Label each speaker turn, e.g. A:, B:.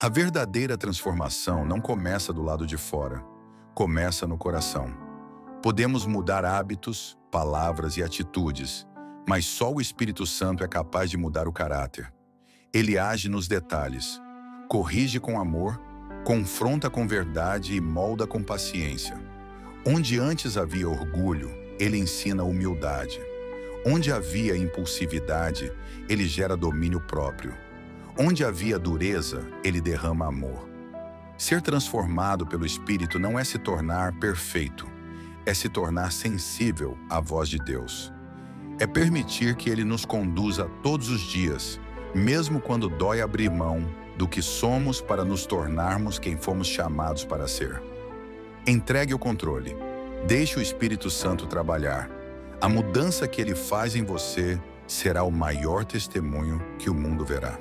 A: A verdadeira transformação não começa do lado de fora, começa no coração. Podemos mudar hábitos, palavras e atitudes, mas só o Espírito Santo é capaz de mudar o caráter. Ele age nos detalhes, corrige com amor, confronta com verdade e molda com paciência. Onde antes havia orgulho, ele ensina humildade. Onde havia impulsividade, ele gera domínio próprio. Onde havia dureza, ele derrama amor. Ser transformado pelo Espírito não é se tornar perfeito, é se tornar sensível à voz de Deus. É permitir que Ele nos conduza todos os dias, mesmo quando dói abrir mão do que somos para nos tornarmos quem fomos chamados para ser. Entregue o controle. Deixe o Espírito Santo trabalhar. A mudança que Ele faz em você será o maior testemunho que o mundo verá.